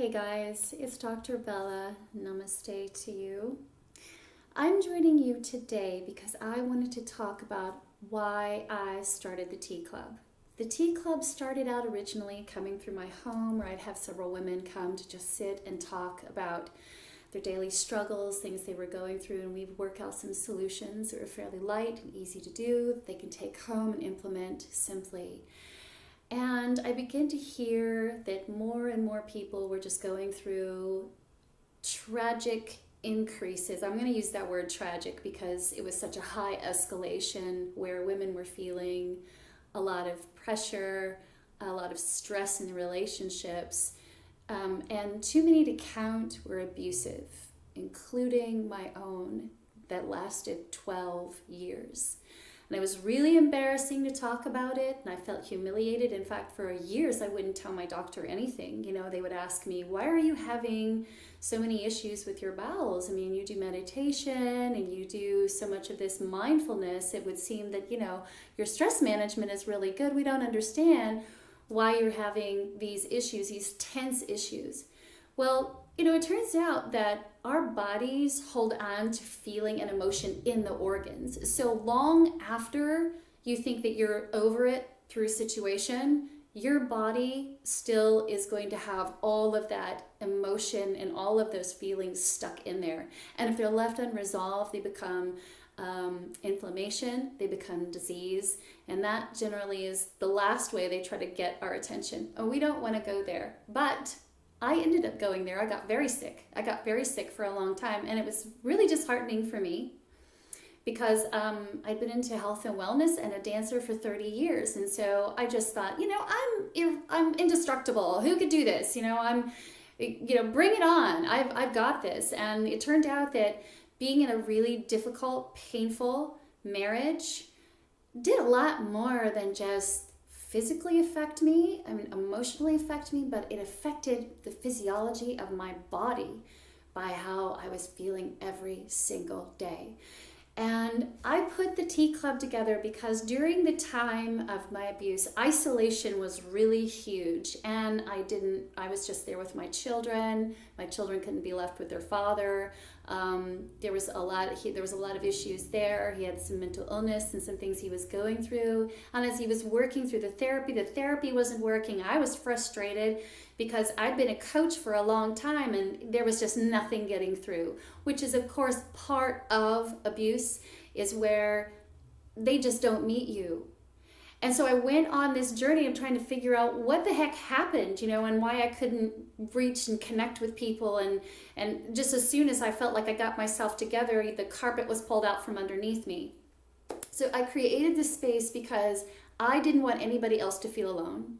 Hey guys, it's Dr. Bella. Namaste to you. I'm joining you today because I wanted to talk about why I started the Tea Club. The Tea Club started out originally coming through my home where I'd have several women come to just sit and talk about their daily struggles, things they were going through, and we'd work out some solutions that were fairly light and easy to do that they can take home and implement simply. And I began to hear that more and more people were just going through tragic increases. I'm going to use that word tragic because it was such a high escalation where women were feeling a lot of pressure, a lot of stress in the relationships, and too many to count were abusive, including my own that lasted 12 years. And it was really embarrassing to talk about it, and I felt humiliated. In fact, for years, I wouldn't tell my doctor anything. They would ask me, why are you having so many issues with your bowels? I mean, you do meditation and you do so much of this mindfulness. It would seem that, your stress management is really good. We don't understand why you're having these issues, these tense issues. Well, it turns out that our bodies hold on to feeling and emotion in the organs. So long after you think that you're over it through a situation, your body still is going to have all of that emotion and all of those feelings stuck in there. And if they're left unresolved, they become inflammation, they become disease, and that generally is the last way they try to get our attention. Oh, we don't want to go there. But I ended up going there. I got very sick. I got very sick for a long time, and it was really disheartening for me because I'd been into health and wellness and a dancer for 30 years, and so I just thought, I'm indestructible. Who could do this? Bring it on. I've got this. And it turned out that being in a really difficult, painful marriage did a lot more than just physically affect me, emotionally affect me, but it affected the physiology of my body by how I was feeling every single day. And I put the Tea Club together because during the time of my abuse, isolation was really huge. And I was just there with my children. My children couldn't be left with their father. There was a lot of issues there. He had some mental illness and some things he was going through. And as he was working through the therapy wasn't working. I was frustrated because I'd been a coach for a long time and there was just nothing getting through, which is of course part of abuse, is where they just don't meet you. And so I went on this journey of trying to figure out what the heck happened, and why I couldn't reach and connect with people. And just as soon as I felt like I got myself together, the carpet was pulled out from underneath me. So I created this space because I didn't want anybody else to feel alone.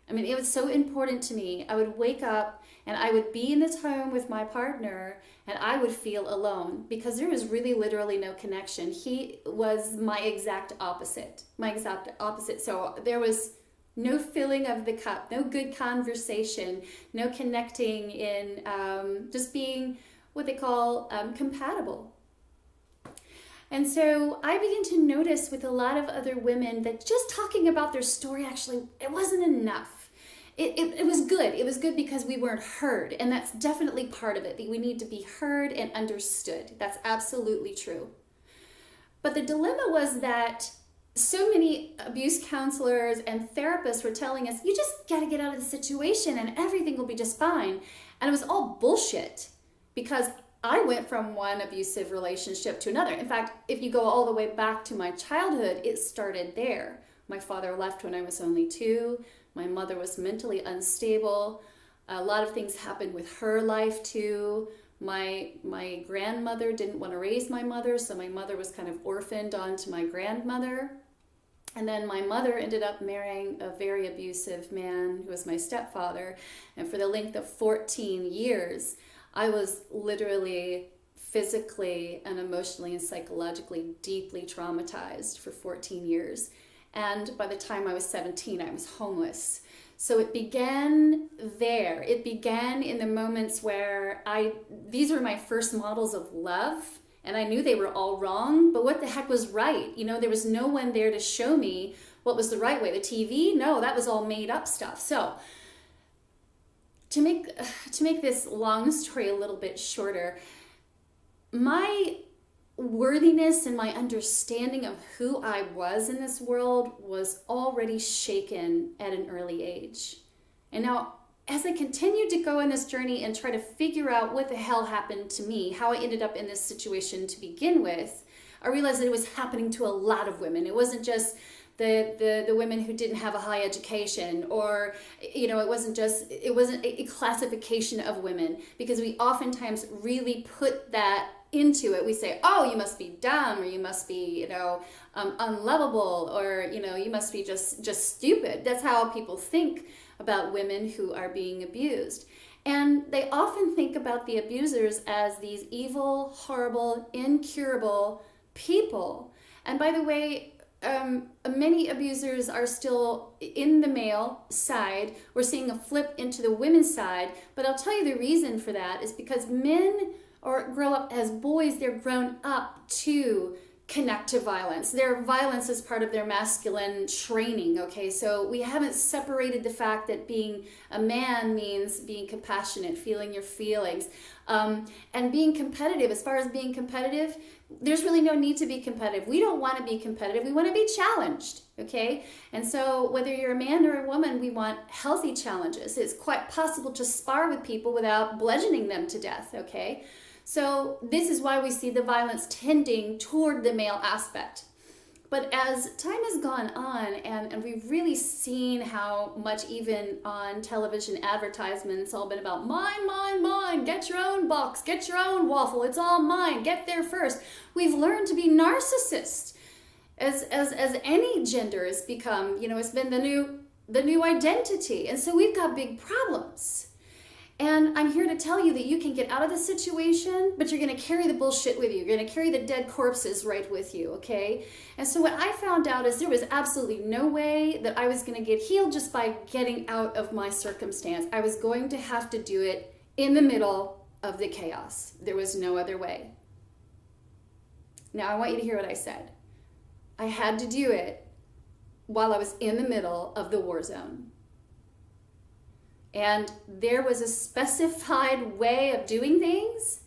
It was so important to me. I would wake up and I would be in this home with my partner and I would feel alone because there was really literally no connection. He was my exact opposite. So there was no filling of the cup, no good conversation, no connecting in just being what they call compatible. And so I began to notice with a lot of other women that just talking about their story, actually, it wasn't enough. It was good. It was good because we weren't heard. And that's definitely part of it. We need to be heard and understood. That's absolutely true. But the dilemma was that so many abuse counselors and therapists were telling us, you just got to get out of the situation and everything will be just fine. And it was all bullshit because I went from one abusive relationship to another. In fact, if you go all the way back to my childhood, it started there. My father left when I was only 2. My mother was mentally unstable. A lot of things happened with her life too. My grandmother didn't want to raise my mother, so my mother was kind of orphaned onto my grandmother. And then my mother ended up marrying a very abusive man who was my stepfather. And for the length of 14 years, I was literally physically and emotionally and psychologically deeply traumatized for 14 years. And by the time I was 17, I was homeless. So it began there. It began in the moments where these were my first models of love. And I knew they were all wrong, but what the heck was right? There was no one there to show me what was the right way. The TV? No, that was all made up stuff. So to make this long story a little bit shorter, my worthiness and my understanding of who I was in this world was already shaken at an early age. And now, as I continued to go on this journey and try to figure out what the hell happened to me, how I ended up in this situation to begin with, I realized that it was happening to a lot of women. It wasn't just the women who didn't have a high education, or it wasn't a classification of women, because we oftentimes really put that into it. We say, oh, you must be dumb, or you must be unlovable, or you must be just stupid. That's how people think about women who are being abused. And they often think about the abusers as these evil, horrible, incurable people. And by the way, many abusers are still in the male side. We're seeing a flip into the women's side. But I'll tell you the reason for that is because men grow up as boys. They're grown up to connect to violence. Their violence is part of their masculine training, okay? So we haven't separated the fact that being a man means being compassionate, feeling your feelings, and being competitive. As far as being competitive, there's really no need to be competitive. We don't want to be competitive. We want to be challenged, okay? And so whether you're a man or a woman, we want healthy challenges. It's quite possible to spar with people without bludgeoning them to death, okay? So this is why we see the violence tending toward the male aspect. But as time has gone on, and we've really seen how much, even on television advertisements, it's all been about mine, mine, mine, get your own box, get your own waffle, it's all mine, get there first. We've learned to be narcissists, as any gender has become, it's been the new identity. And so we've got big problems. And I'm here to tell you that you can get out of the situation, but you're going to carry the bullshit with you. You're going to carry the dead corpses right with you, okay? And so what I found out is there was absolutely no way that I was going to get healed just by getting out of my circumstance. I was going to have to do it in the middle of the chaos. There was no other way. Now, I want you to hear what I said. I had to do it while I was in the middle of the war zone. And there was a specified way of doing things.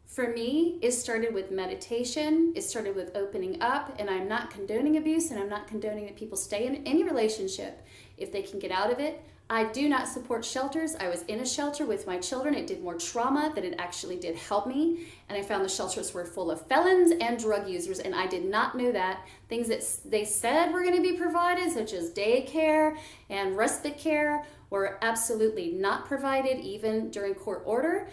For me, it started with meditation. It started with opening up. And I'm not condoning abuse, and I'm not condoning that people stay in any relationship if they can get out of it. I do not support shelters. I was in a shelter with my children. It did more trauma than it actually did help me. And I found the shelters were full of felons and drug users, and I did not know that. Things that they said were going to be provided, such as daycare and respite care, were absolutely not provided, even during court order.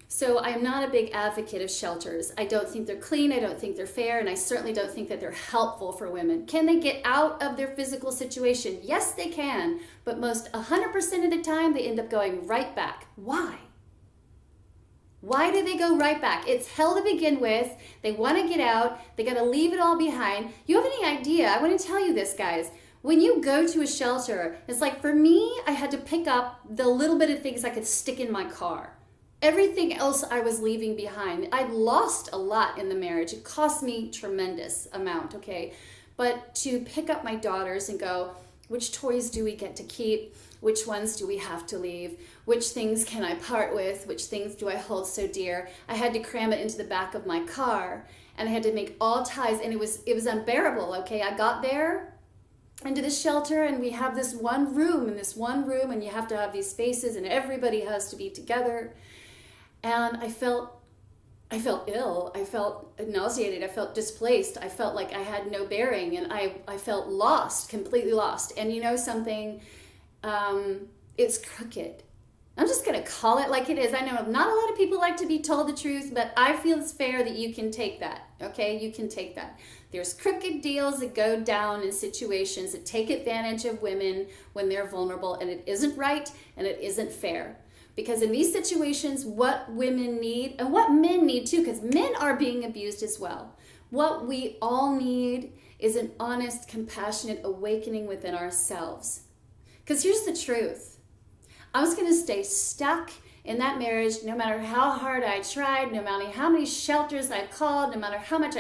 So I'm not a big advocate of shelters. I don't think they're clean, I don't think they're fair, and I certainly don't think that they're helpful for women. Can they get out of their physical situation? Yes, they can, but most 100% of the time, they end up going right back. Why? Why do they go right back? It's hell to begin with. They want to get out. They got to leave it all behind. You have any idea? I want to tell you this, guys. When you go to a shelter, it's like, for me, I had to pick up the little bit of things I could stick in my car. Everything else I was leaving behind. I lost a lot in the marriage. It cost me tremendous amount, okay? But to pick up my daughters and go, which toys do we get to keep? Which ones do we have to leave? Which things can I part with? Which things do I hold so dear? I had to cram it into the back of my car, and I had to make all ties, and it was unbearable, okay? I got there into the shelter, and we have this one room, and you have to have these spaces, and everybody has to be together. And I felt ill. I felt nauseated. I felt displaced. I felt like I had no bearing, and I felt lost, completely lost. And you know something? It's crooked. I'm just going to call it like it is. I know not a lot of people like to be told the truth, but I feel it's fair that you can take that, okay? You can take that. There's crooked deals that go down in situations that take advantage of women when they're vulnerable, and it isn't right, and it isn't fair. Because in these situations, what women need, and what men need too, because men are being abused as well, what we all need is an honest, compassionate awakening within ourselves. Because here's the truth. I was going to stay stuck in that marriage no matter how hard I tried, no matter how many shelters I called, no matter how much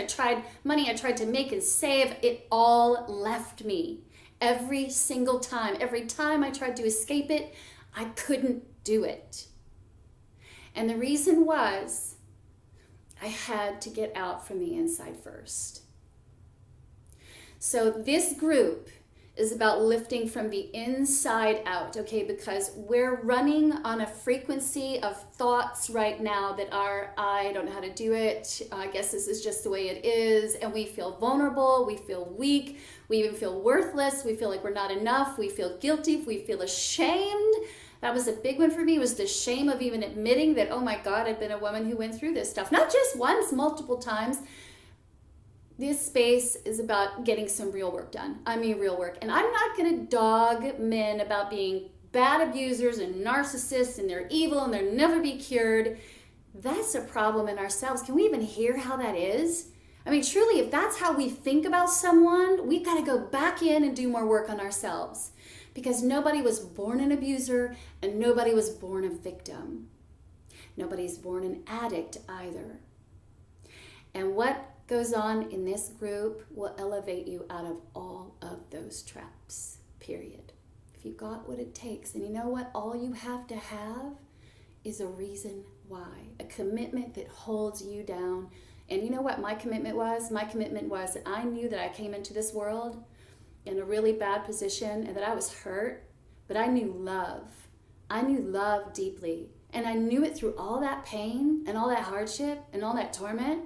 money I tried to make and save, it all left me. Every single time. Every time I tried to escape it, I couldn't do it. And the reason was I had to get out from the inside first. So this group is about lifting from the inside out, okay? Because we're running on a frequency of thoughts right now that are, I don't know how to do it, I guess this is just the way it is, and we feel vulnerable, we feel weak, we even feel worthless, we feel like we're not enough, we feel guilty, we feel ashamed. That was a big one for me, was the shame of even admitting that, oh my God, I've been a woman who went through this stuff. Not just once, multiple times. This space is about getting some real work done. I mean real work. And I'm not going to dog men about being bad abusers and narcissists and they're evil and they'll never be cured. That's a problem in ourselves. Can we even hear how that is? I mean, truly, if that's how we think about someone, we've got to go back in and do more work on ourselves. Because nobody was born an abuser and nobody was born a victim. Nobody's born an addict either. And what goes on in this group will elevate you out of all of those traps, period. If you got what it takes, and you know what, all you have to have is a reason why, a commitment that holds you down. And you know what my commitment was? My commitment was that I knew that I came into this world in a really bad position and that I was hurt, but I knew love. I knew love deeply. And I knew it through all that pain and all that hardship and all that torment.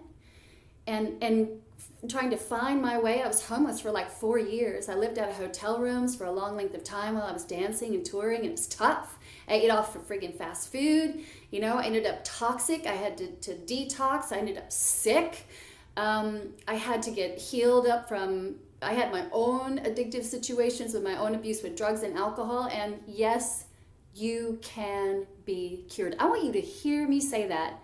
And trying to find my way. I was homeless for like 4 years. I lived out of hotel rooms for a long length of time while I was dancing and touring, and it was tough. I ate off for friggin' fast food. You know, I ended up toxic. I had to detox. I ended up sick. I had to get healed up from, I had my own addictive situations with my own abuse with drugs and alcohol. And yes, you can be cured. I want you to hear me say that.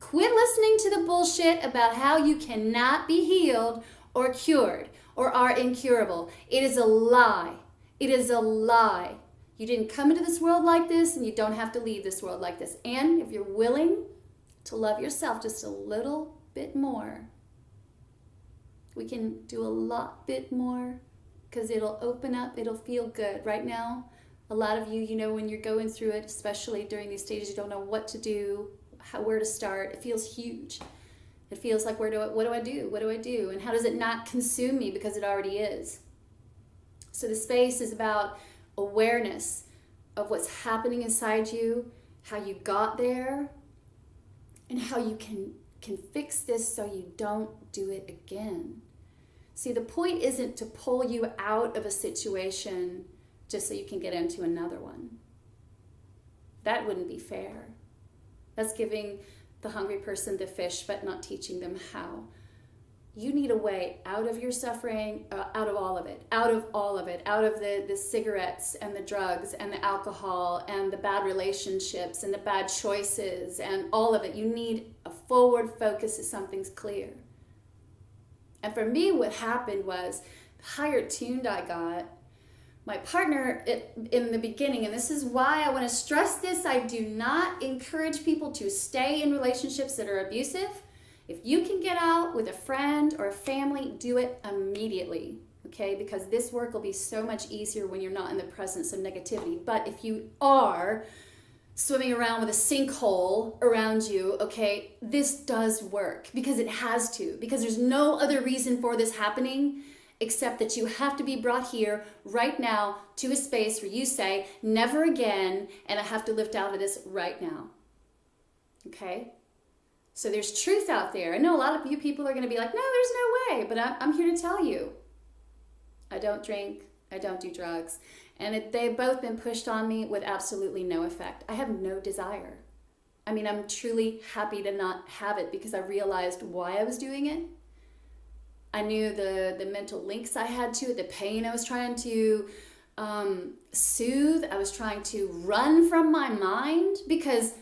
Quit listening to the bullshit about how you cannot be healed or cured or are incurable. It is a lie. It is a lie. You didn't come into this world like this, and you don't have to leave this world like this. And if you're willing to love yourself just a little bit more, we can do a lot bit more, because it'll open up, it'll feel good. Right now, a lot of you, you know, when you're going through it, especially during these stages, you don't know what to do, where to start. It feels huge. It feels like, what do I do? What do I do? And how does it not consume me, because it already is? So the space is about awareness of what's happening inside you, how you got there, and how you can fix this so you don't do it again. See, the point isn't to pull you out of a situation just so you can get into another one. That wouldn't be fair. That's giving the hungry person the fish, but not teaching them how. You need a way out of your suffering, out of all of it, out of the cigarettes and the drugs and the alcohol and the bad relationships and the bad choices and all of it. You need a forward focus so something's clear. And for me, what happened was, the higher tuned I got, my partner in the beginning, and this is why I want to stress this, I do not encourage people to stay in relationships that are abusive. If you can get out with a friend or a family, do it immediately, okay? Because this work will be so much easier when you're not in the presence of negativity. But if you are swimming around with a sinkhole around you, okay, this does work, because it has to, because there's no other reason for this happening except that you have to be brought here right now to a space where you say, never again, and I have to lift out of this right now, okay? So there's truth out there. I know a lot of you people are going to be like, no, there's no way, but I'm here to tell you. I don't drink, I don't do drugs, and they've both been pushed on me with absolutely no effect. I have no desire. I mean, I'm truly happy to not have it, because I realized why I was doing it. I knew the mental links I had to it, the pain I was trying to soothe. I was trying to run from my mind, because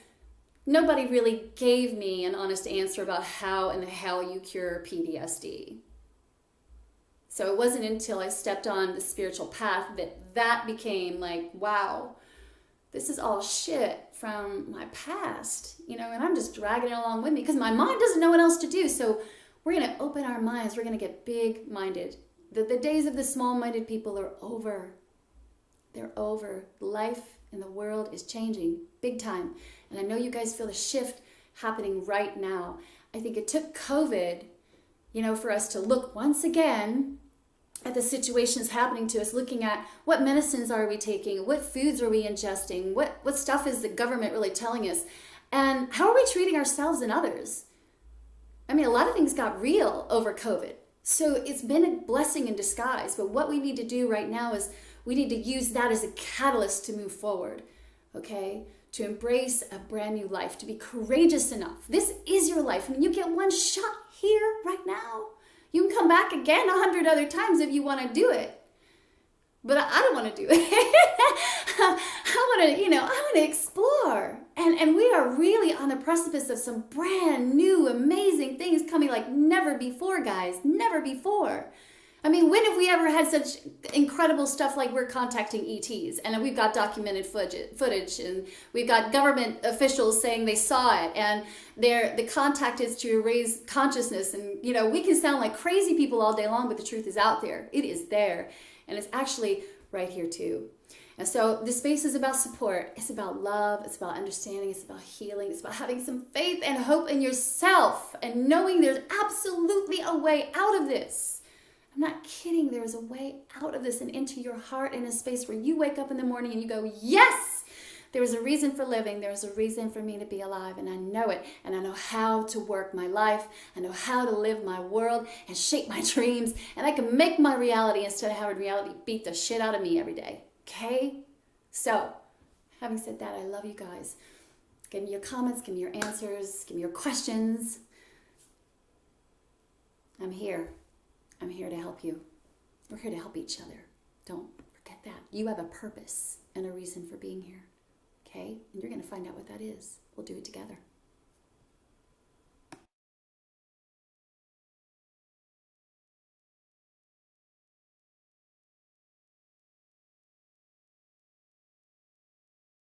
nobody really gave me an honest answer about how in the hell you cure PTSD. So it wasn't until I stepped on the spiritual path that became like, wow, this is all shit from my past, you know, and I'm just dragging it along with me, because my mind doesn't know what else to do. So we're going to open our minds. We're going to get big-minded. The days of the small-minded people are over. They're over. Life and the world is changing big time. And I know you guys feel the shift happening right now. I think it took COVID, for us to look once again at the situations happening to us, looking at what medicines are we taking, what foods are we ingesting, what stuff is the government really telling us, and how are we treating ourselves and others. I mean, a lot of things got real over COVID. So it's been a blessing in disguise. But what we need to do right now is we need to use that as a catalyst to move forward, okay? To embrace a brand new life, to be courageous enough. This is your life. I mean, you get one shot here right now. You can come back again 100 other times if you want to do it. But I don't want to do it. I want to explore. And we are really on the precipice of some brand new, amazing things coming like never before, guys. Never before. I mean, when have we ever had such incredible stuff like we're contacting ETs and we've got documented footage and we've got government officials saying they saw it and the contact is to raise consciousness, and we can sound like crazy people all day long, but the truth is out there. It is there, and it's actually right here too. And so this space is about support. It's about love. It's about understanding. It's about healing. It's about having some faith and hope in yourself and knowing there's absolutely a way out of this. I'm not kidding. There is a way out of this and into your heart, in a space where you wake up in the morning and you go, yes, there is a reason for living. There is a reason for me to be alive, and I know it. And I know how to work my life. I know how to live my world and shape my dreams. And I can make my reality instead of having reality beat the shit out of me every day. Okay? So, having said that, I love you guys. Give me your comments. Give me your answers. Give me your questions. I'm here. I'm here to help you. We're here to help each other. Don't forget that. You have a purpose and a reason for being here. Okay? And you're going to find out what that is. We'll do it together.